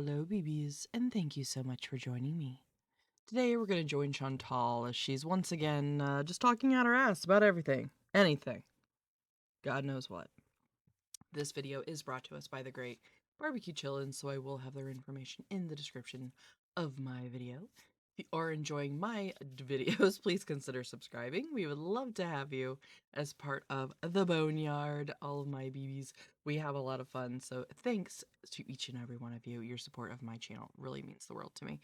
Hello, BBs, and thank you so much for joining me. Today we're going to join Chantal as she's once again just talking out her ass about everything. Anything. God knows what. This video is brought to us by the great Barbecue Chillin, so I will have their information in the description of my video. If you are enjoying my videos, please consider subscribing. We would love to have you as part of the Boneyard, all of my BBs. We have a lot of fun, so thanks to each and every one of you. Your support of my channel really means the world to me.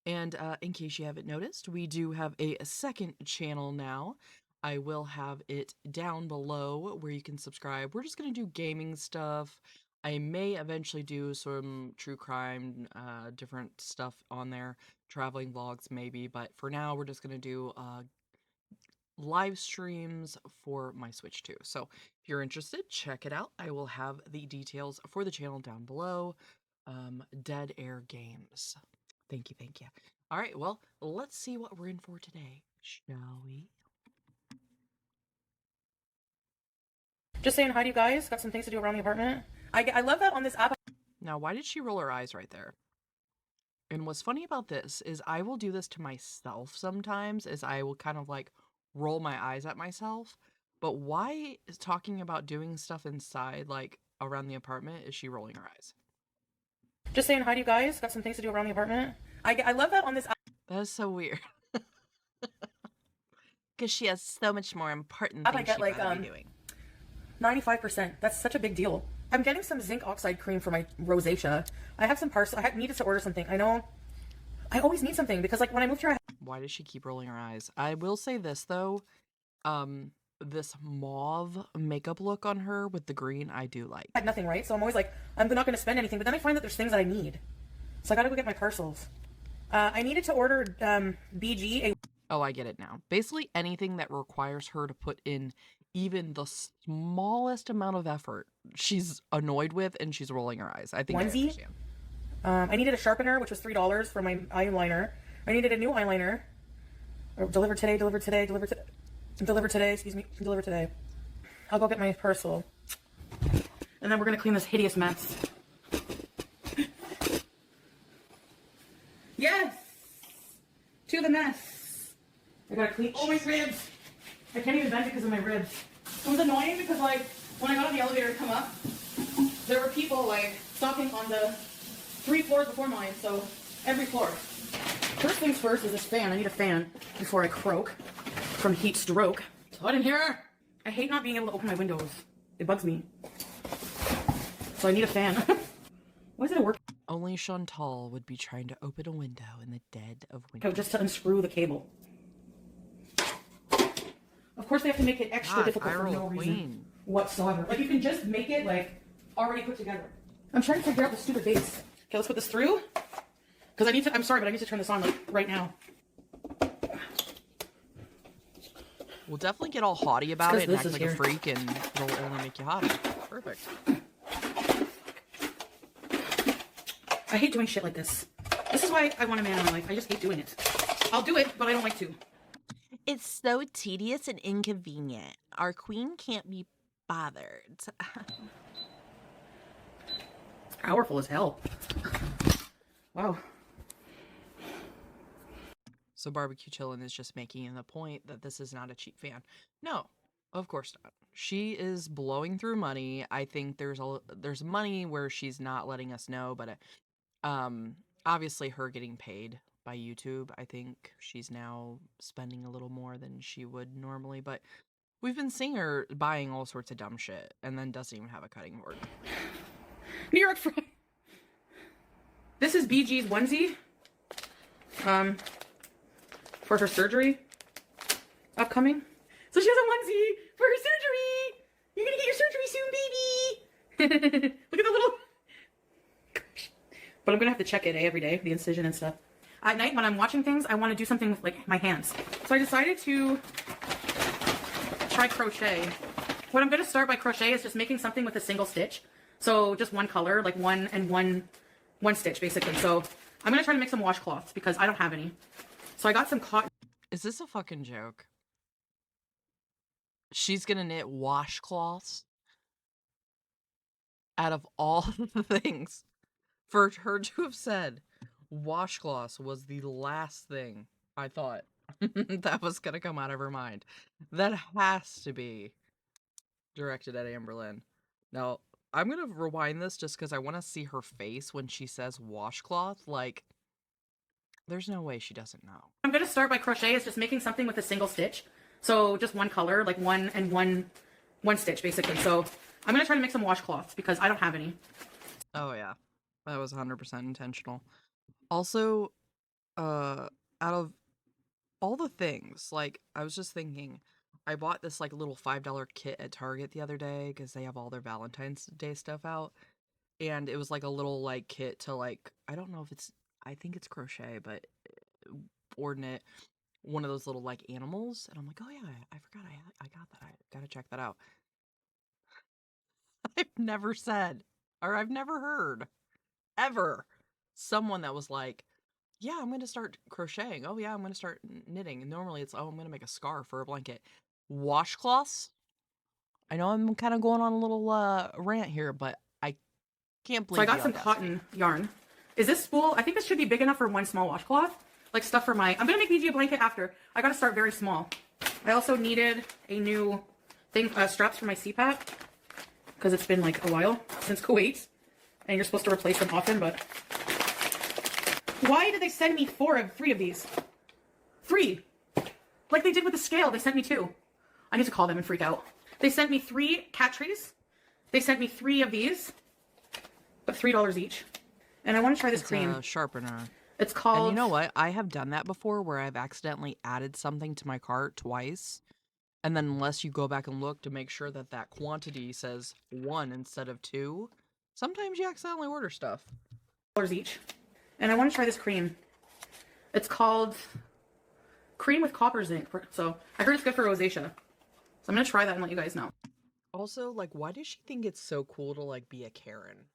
And in case you haven't noticed, we do have a second channel now. I will have it down below where you can subscribe. We're just going to do gaming stuff. I may eventually do some true crime, different stuff on there, traveling vlogs maybe, but for now we're just going to do live streams for my Switch too. So if you're interested, check it out. I will have the details for the channel down below. Dead Air Games. Thank you, thank you. All right, well, let's see what we're in for today, shall we? Just saying hi to you guys. Got some things to do around the apartment. I love that on this app. Now, why did she roll her eyes right there? And what's funny about this is I will do this to myself sometimes, is I will kind of like roll my eyes at myself. But why is talking about doing stuff inside, like around the apartment, is she rolling her eyes? Just saying hi to you guys. Got some things to do around the apartment. I love that on this app. That is so weird. Because she has so much more important things she gotta be doing. 95%. That's such a big deal. I'm getting some zinc oxide cream for my rosacea. I have some parcel. I needed to order something. I know. I always need something because like when I moved here, Why does she keep rolling her eyes? I will say this though, this mauve makeup look on her with the green, I do like. I had nothing, right? So I'm always like, I'm not going to spend anything. But then I find that there's things that I need. So I got to go get my parcels. I needed to order BG. Oh, I get it now. Basically anything that requires her to put in even the smallest amount of effort, she's annoyed with and she's rolling her eyes. I think I understand. I needed a sharpener, which was $3 for my eyeliner. I needed a new eyeliner. Delivered today, delivered today, delivered today. Delivered today, excuse me, delivered today. I'll go get my parcel. And then we're going to clean this hideous mess. Yes! To the mess. I gotta clean all my ribs. I can't even bend it because of my ribs. It was annoying because like, when I got on the elevator to come up, there were people like stopping on the 3 floors before mine, so every floor. First things first is this fan. I need a fan before I croak from heat stroke. It's hot in here. I hate not being able to open my windows. It bugs me. So I need a fan. Why is it work? Only Chantal would be trying to open a window in the dead of winter. Just to unscrew the cable. Of course they have to make it extra difficult for no reason whatsoever. Like you can just make it like already put together. I'm trying to figure out the stupid base. Okay, let's put this through. Because I need to, I'm sorry, but I need to turn this on like right now. We'll definitely get all haughty about it and act like a freak, and it'll only make you haughty. Perfect. I hate doing shit like this. This is why I want a man in my life. I just hate doing it. I'll do it, but I don't like to. It's so tedious and inconvenient. Our queen can't be bothered. Powerful as hell. Wow. So Barbecue Chillin is just making the point that this is not a cheap fan. No, of course not. She is blowing through money. I think there's money where she's not letting us know, but obviously her getting paid by YouTube, I think she's now spending a little more than she would normally, but we've been seeing her buying all sorts of dumb shit and then doesn't even have a cutting board. New York Fried. This is BG's onesie. For her surgery. Upcoming. So she has a onesie for her surgery. You're gonna get your surgery soon, baby. Look at the little... Gosh. But I'm gonna have to check it every day, the incision and stuff. At night, when I'm watching things, I want to do something with like my hands. So I decided to try crochet. What I'm gonna start by crochet is just making something with a single stitch. So just one color, like one stitch basically. So I'm gonna try to make some washcloths because I don't have any. So I got some cotton. Is this a fucking joke? She's gonna knit washcloths out of all the things For her to have said washcloths was the last thing I thought that was gonna come out of her mind. That has to be directed at Amberlynn. Now, I'm gonna rewind this just because I want to see her face when she says washcloth. Like, there's no way she doesn't know. I'm gonna start by crochet. It's just making something with a single stitch. So just one color, like one stitch basically. So I'm gonna try to make some washcloths because I don't have any. Oh yeah, that was 100% intentional. Also, out of all the things, like, I was just thinking, I bought this like little $5 kit at Target the other day because they have all their Valentine's Day stuff out, and it was like a little like kit to like, I don't know if it's, I think it's crochet, but ordinate one of those little like animals, and I'm like, oh yeah, I forgot I got that. I gotta check that out. I've never said, or I've never heard ever someone that was like, yeah, I'm going to start crocheting. Oh yeah, I'm going to start knitting. And normally it's, oh, I'm going to make a scarf or a blanket. Washcloths? I know I'm kind of going on a little rant here, but I can't believe So I got the some audacity. cotton yarn. Is this spool? I think this should be big enough for one small washcloth. Like stuff for my, I'm gonna make me a blanket after. I gotta start very small. I also needed a new thing, straps for my CPAP. Because it's been like a while since Kuwait. And you're supposed to replace them often, but. Why did they send me three of these? 3. Like they did with the scale, they sent me 2. I need to call them and freak out. They sent me 3 cat trees. They sent me 3 of these. But $3 each. And I want to try this cream. It's a sharpener. It's called... And you know what? I have done that before where I've accidentally added something to my cart twice. And then unless you go back and look to make sure that that quantity says 1 instead of 2, sometimes you accidentally order stuff. $3 each. And I want to try this cream. It's called cream with copper zinc. So I heard it's good for rosacea. So I'm going to try that and let you guys know. Also, like, why does she think it's so cool to, like, be a Karen?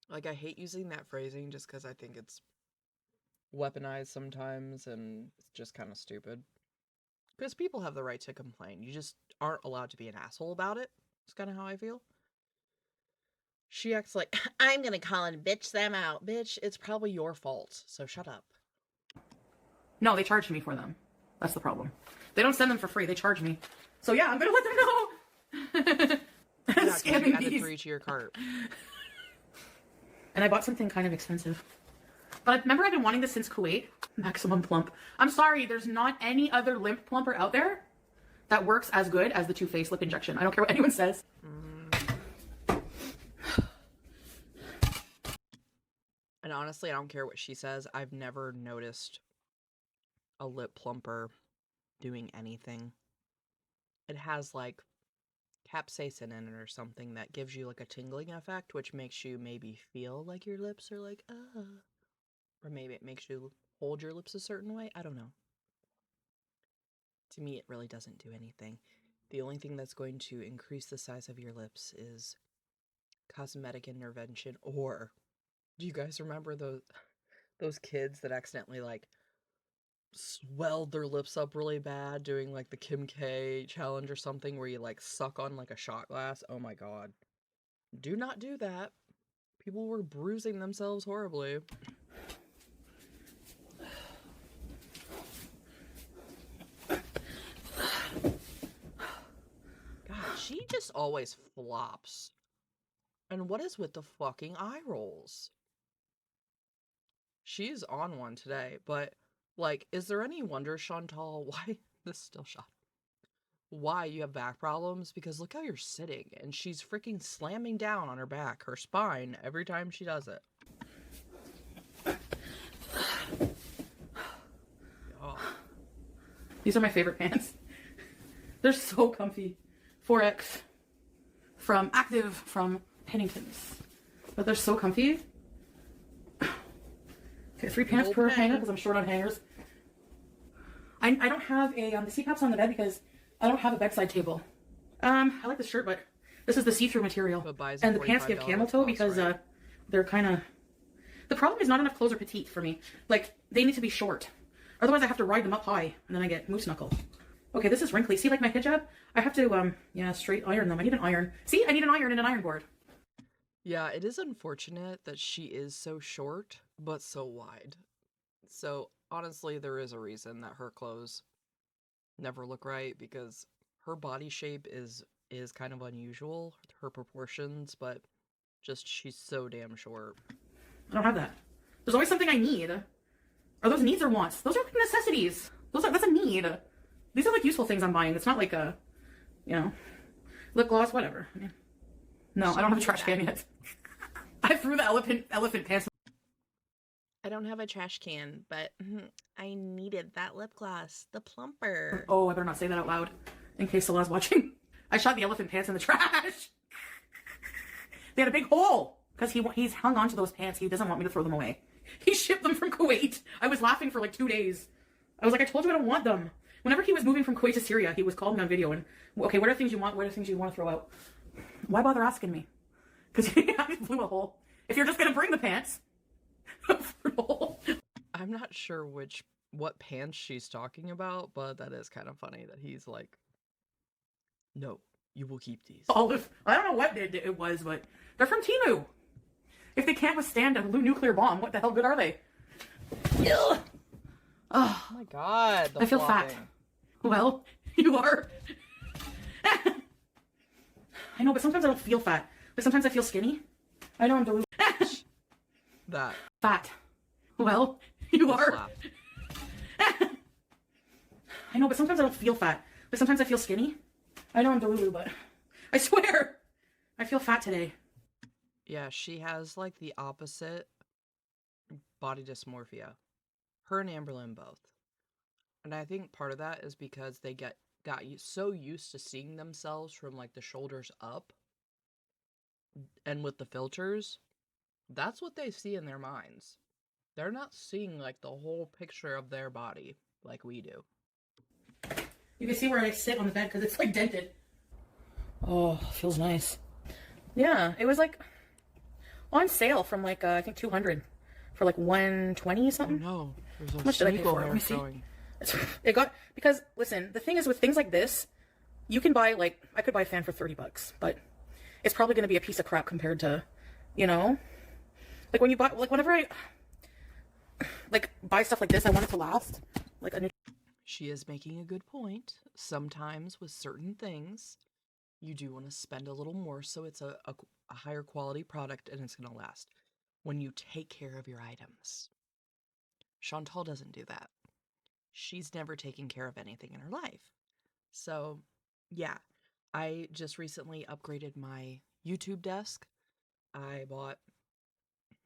Like, I hate using that phrasing just because I think it's weaponized sometimes and it's just kind of stupid. Because people have the right to complain. You just aren't allowed to be an asshole about it. It's kind of how I feel. She acts like, I'm gonna call and bitch them out. Bitch, it's probably your fault, so shut up. No, they charged me for them. That's the problem. They don't send them for free. They charge me. So yeah, I'm going to let them know. Yeah, 'cause you Scamming added these. 3 to your cart. And I bought something kind of expensive. But remember, I've been wanting this since Kuwait. Maximum Plump. I'm sorry, there's not any other lip plumper out there that works as good as the Too Faced lip injection. I don't care what anyone says. And honestly, I don't care what she says. I've never noticed a lip plumper doing anything. It has like capsaicin in it or something that gives you like a tingling effect, which makes you maybe feel like your lips are like, or maybe it makes you hold your lips a certain way. I don't know. To me, it really doesn't do anything. The only thing that's going to increase the size of your lips is cosmetic intervention. Or do you guys remember those kids that accidentally like swelled their lips up really bad doing like the Kim K challenge or something where you like suck on like a shot glass? Oh my god. Do not do that. People were bruising themselves horribly. God, she just always flops. And what is with the fucking eye rolls? She's on one today, but like, is there any wonder, Chantal, why this is still shot? Why you have back problems? Because look how you're sitting, and she's freaking slamming down on her back, her spine, every time she does it. Oh. These are my favorite pants. They're so comfy. 4X from Active from Pennington's. But they're so comfy. Okay, 3 pants per hanger because I'm short on hangers. I don't have a, the CPAP's on the bed because I don't have a bedside table. I like this shirt, but this is the see-through material. And the pants give camel toe because they're kind of... The problem is not enough clothes are petite for me. Like, they need to be short. Otherwise I have to ride them up high and then I get moose knuckle. Okay, this is wrinkly. See, like my hijab? I have to, straight iron them. I need an iron. See, I need an iron and an iron board. Yeah, it is unfortunate that she is so short, but so wide. So, honestly, there is a reason that her clothes never look right because her body shape is kind of unusual, her proportions, but just she's so damn short. I don't have that. There's always something I need. Are those needs or wants? Those are like necessities. That's a need. These are like useful things I'm buying. It's not like a, you know, lip gloss, whatever. I mean, no, I don't have a trash can yet. I threw the elephant pants. I don't have a trash can, but I needed that lip gloss, the plumper. Oh, I better not say that out loud in case Salah's watching. I shot the elephant pants in the trash. They had a big hole because he's hung onto those pants. He doesn't want me to throw them away. He shipped them from Kuwait. I was laughing for like 2 days. I was like, I told you I don't want them. Whenever he was moving from Kuwait to Syria, he was calling me on video and, okay, what are things you want? What are things you want to throw out? Why bother asking me? Because he blew a hole. If you're just going to bring the pants, I'm not sure what pants she's talking about, but that is kind of funny that he's like, no, you will keep these. Olive. I don't know what it was, but they're from Temu. If they can't withstand a nuclear bomb, what the hell good are they? Ugh. Oh my god. I feel fat. Well, you are. I know, but sometimes I don't feel fat. But sometimes I feel skinny. I know I'm delusional. That. Fat. Well, you are. I know, but sometimes I don't feel fat. But sometimes I feel skinny. I know I'm delulu, but I swear, I feel fat today. Yeah, she has like the opposite body dysmorphia. Her and Amberlynn both. And I think part of that is because they got so used to seeing themselves from like the shoulders up and with the filters. That's what they see in their minds. They're not seeing like the whole picture of their body like we do. You can see where I sit on the bed because it's like dented. Oh, feels nice. Yeah, it was like on sale from like I think 200 for like 120 something. Oh no, there's How much did I pay for it? Let me see. It got, because listen, the thing is with things like this, you can buy like, I could buy a fan for $30, but it's probably going to be a piece of crap compared to, you know, like when you buy, like whenever I like buy stuff like this, I want it to last. Like a new. She is making a good point. Sometimes with certain things, you do want to spend a little more so it's a higher quality product and it's going to last. When you take care of your items. Chantal doesn't do that. She's never taken care of anything in her life. So, yeah, I just recently upgraded my YouTube desk. I bought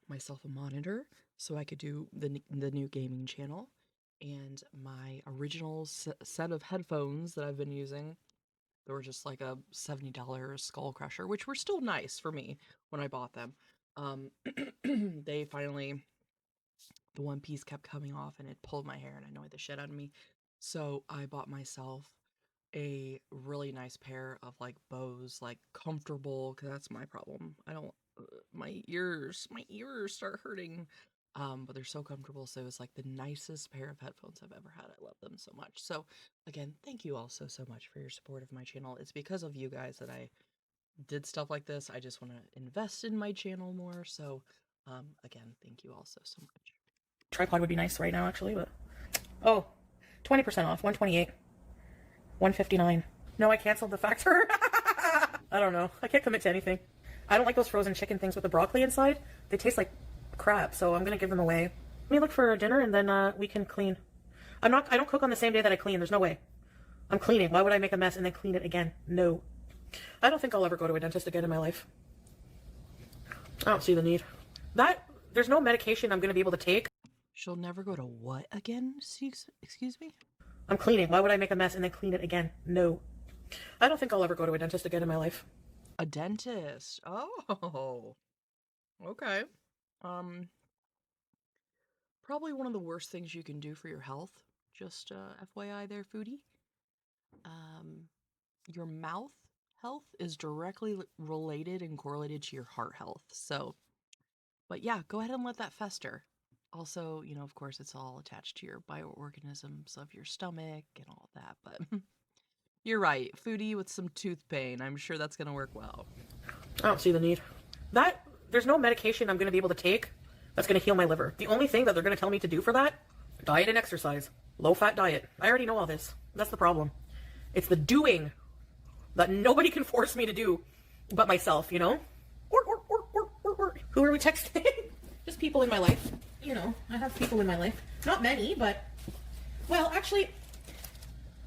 myself a monitor so I could do the new gaming channel, and my original set of headphones that I've been using. They were just like a $70 skull crusher, which were still nice for me when I bought them. They finally, the one piece kept coming off and it pulled my hair and annoyed the shit out of me. So I bought myself a really nice pair of like Bose, like comfortable, because that's my problem. I don't, my ears start hurting. But they're so comfortable. So it was like the nicest pair of headphones I've ever had. I love them so much. So again, thank you all so much for your support of my channel. It's because of you guys that I did stuff like this. I just want to invest in my channel more. So again, thank you all so much. Tripod would be nice right now, actually, but oh, 20% off, 128, 159. No, I canceled the factor. I don't know. I can't commit to anything. I don't like those frozen chicken things with the broccoli inside. They taste like crap, so I'm gonna give them away. Let me look for dinner and then we can clean. I don't cook on the same day that I clean. There's no way. I'm cleaning. Why would I make a mess and then clean it again? No. I don't think I'll ever go to a dentist again in my life. I don't see the need. There's no medication I'm gonna be able to take. She'll never go to what again? Excuse me? I'm cleaning. Why would I make a mess and then clean it again? No. I don't think I'll ever go to a dentist again in my life. A dentist. Oh. Okay. Probably one of the worst things you can do for your health. Just FYI there, foodie. Your mouth health is directly related and correlated to your heart health. So, but yeah, go ahead and let that fester. Also, you know, of course, it's all attached to your bioorganisms of your stomach and all that, but you're right. Foodie with some tooth pain. I'm sure that's going to work well. I don't see the need. there's no medication I'm going to be able to take that's going to heal my liver. The only thing that they're going to tell me to do for that, diet and exercise. Low-fat diet. I already know all this. That's the problem. It's the doing that nobody can force me to do but myself, you know? Who are we texting? Just people in my life. You know, I have people in my life. Not many, but... Well, actually,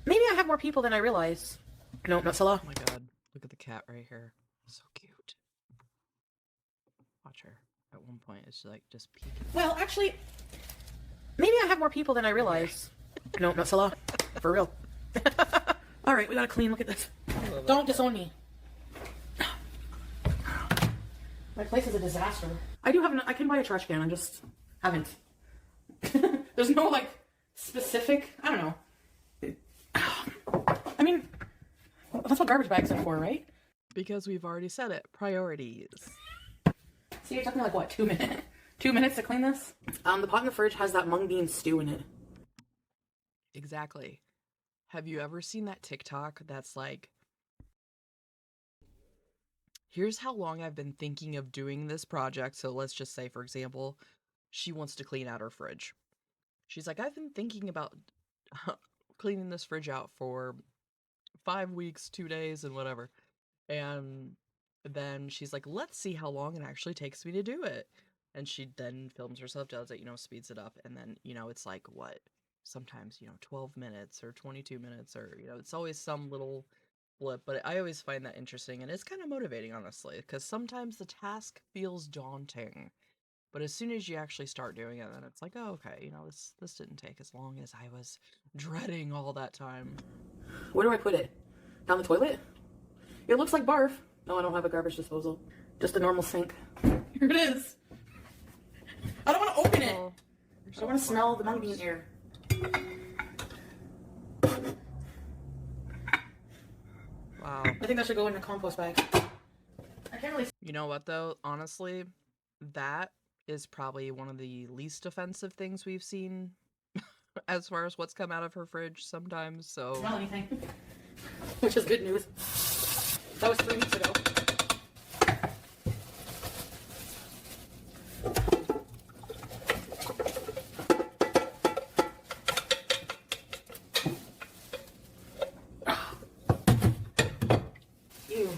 maybe I have more people than I realize. No, not Salah. Oh my god, look at the cat right here. So cute. Watch her. At one point, it's like just peeking. Well, actually, maybe I have more people than I realize. No, not Salah. For real. Alright, we gotta clean. Look at this. Don't disown me. My place is a disaster. I do have I can buy a trash can, I just haven't. There's no, like, specific, I don't know. I mean, that's what garbage bags are for, right? Because we've already said it. Priorities. So you're talking like, what, 2 minutes? 2 minutes to clean this? The pot in the fridge has that mung bean stew in it. Exactly. Have you ever seen that TikTok that's like, here's how long I've been thinking of doing this project. So let's just say, for example, she wants to clean out her fridge. She's like, I've been thinking about cleaning this fridge out for 5 weeks, 2 days, and whatever. And then she's like, let's see how long it actually takes me to do it. And she then films herself, does it, speeds it up. And then, it's like, what? Sometimes, 12 minutes or 22 minutes or, it's always some little blip. But I always find that interesting. And it's kind of motivating, honestly, because sometimes the task feels daunting. But as soon as you actually start doing it, then it's like, oh, okay, this didn't take as long as I was dreading all that time. Where do I put it? Down the toilet? It looks like barf. No, I don't have a garbage disposal. Just a normal sink. Here it is. I don't want to open it. I don't want to smell the mung bean air. Wow. I think that should go in a compost bag. I can't really... You know what, though? Honestly, that is probably one of the least offensive things we've seen as far as what's come out of her fridge sometimes, so... Smell anything. Which is good news. That was 3 weeks ago. Ew.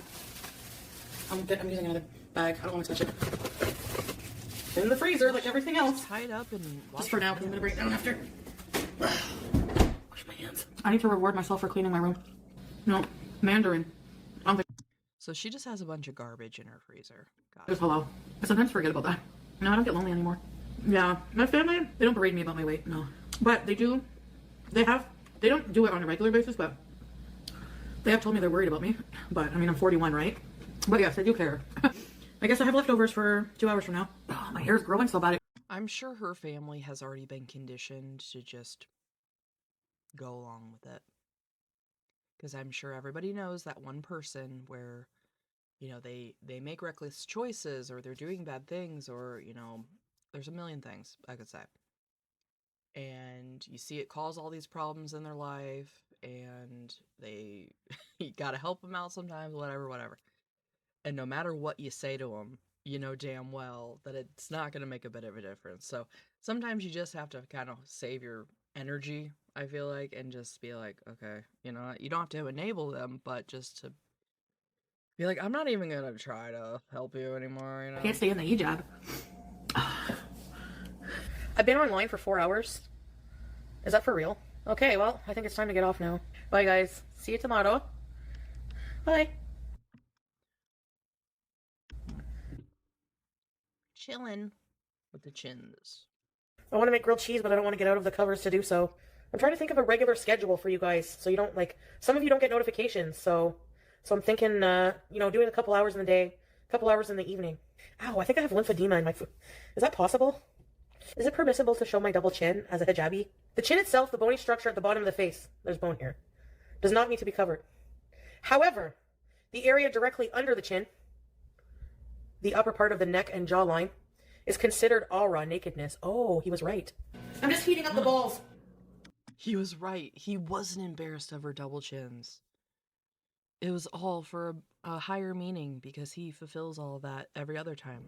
I'm using another bag. I don't want to touch it. In the freezer, like everything else. Tie it up and just for now, because I'm gonna bring it down after. Wash my hands. I need to reward myself for cleaning my room. No, Mandarin. So she just has a bunch of garbage in her freezer. Just hello. I sometimes forget about that. No, I don't get lonely anymore. Yeah, my family, they don't berate me about my weight, no. But they do, they don't do it on a regular basis, but they have told me they're worried about me. But, I mean, I'm 41, right? But yes, they do care. I guess I have leftovers for 2 hours from now. Oh, my hair's growing so bad. I'm sure her family has already been conditioned to just go along with it. Because I'm sure everybody knows that one person where, they make reckless choices or they're doing bad things or, there's a million things I could say. And you see it cause all these problems in their life and you gotta help them out sometimes, whatever. And no matter what you say to them, you know damn well that it's not going to make a bit of a difference. So sometimes you just have to kind of save your energy, I feel like, and just be like, okay, you don't have to enable them, but just to be like, I'm not even going to try to help you anymore, I can't stay in the hijab. I've been online for 4 hours. Is that for real? Okay, well, I think it's time to get off now. Bye, guys. See you tomorrow. Bye. Chillin' with the chins. I want to make grilled cheese, but I don't want to get out of the covers to do so. I'm trying to think of a regular schedule for you guys, so you don't, some of you don't get notifications, so I'm thinking, doing a couple hours in the day, a couple hours in the evening. Ow, I think I have lymphedema in my foot. Is that possible? Is it permissible to show my double chin as a hijabi? The chin itself, the bony structure at the bottom of the face, there's bone here, does not need to be covered. However, the area directly under the chin, the upper part of the neck and jawline, is considered aura, nakedness. Oh, he was right. I'm just heating up the balls. He was right. He wasn't embarrassed of her double chins. it was all for a higher meaning because he fulfills all of that every other time.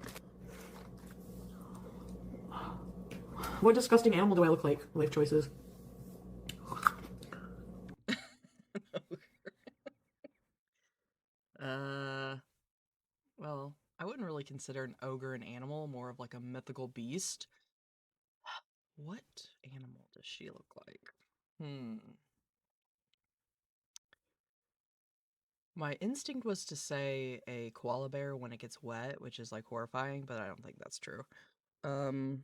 What disgusting animal do I look like? Life choices. uh, well, I wouldn't really consider an ogre an animal, more of like a mythical beast. What animal does she look like? My instinct was to say a koala bear when it gets wet, which is like horrifying, but I don't think that's true. Um,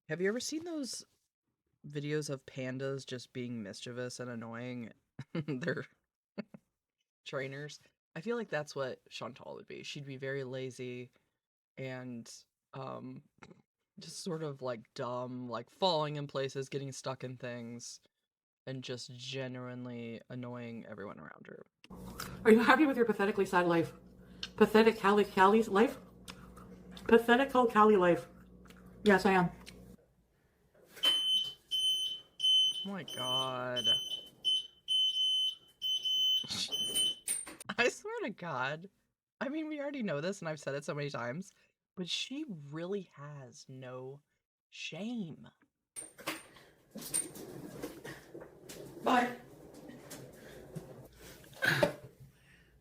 have you ever seen those videos of pandas just being mischievous and annoying? They're trainers. I feel like that's what Chantal would be. She'd be very lazy and um just sort of like dumb, like falling in places, getting stuck in things, and just genuinely annoying everyone around her. Are you happy with your pathetically sad life? Pathetic Callie's life? Pathetic Callie life. Yes, I am. Oh my god. I swear to God. I mean, we already know this and I've said it so many times, but she really has no shame. Bye.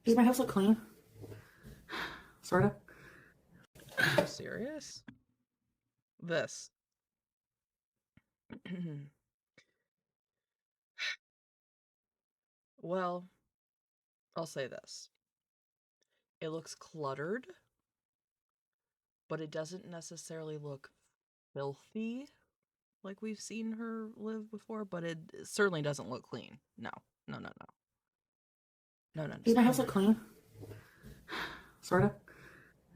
Does my house look clean? Sorta. Are you serious? This. Well, I'll say this. It looks cluttered, but it doesn't necessarily look filthy like we've seen her live before, but it certainly doesn't look clean. No, no, no, no. No, no, Does no. my house look clean? Sorta.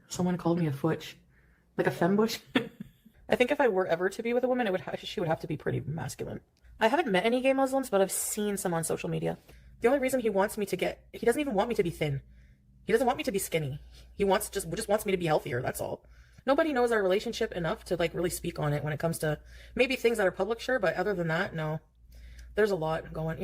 Someone called me a futch. Like a fembush. I think if I were ever to be with a woman, she would have to be pretty masculine. I haven't met any gay Muslims, but I've seen some on social media. The only reason he doesn't even want me to be thin. He doesn't want me to be skinny. He just wants me to be healthier. That's all. Nobody knows our relationship enough to like really speak on it when it comes to maybe things that are public, sure, but other than that, no. There's a lot going.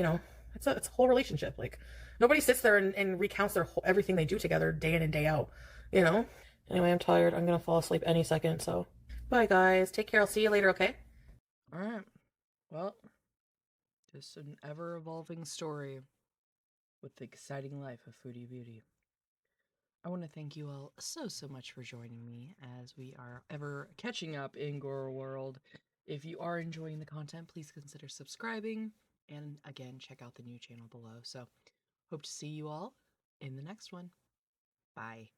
It's a whole relationship. Like nobody sits there and recounts everything they do together day in and day out. You know. Anyway, I'm tired. I'm gonna fall asleep any second. So, bye guys. Take care. I'll see you later. Okay. All right. Well, just an ever evolving story with the exciting life of Foodie Beauty. I want to thank you all so much for joining me as we are ever catching up in Gore World. If you are enjoying the content, please consider subscribing and again, check out the new channel below. So, hope to see you all in the next one. Bye.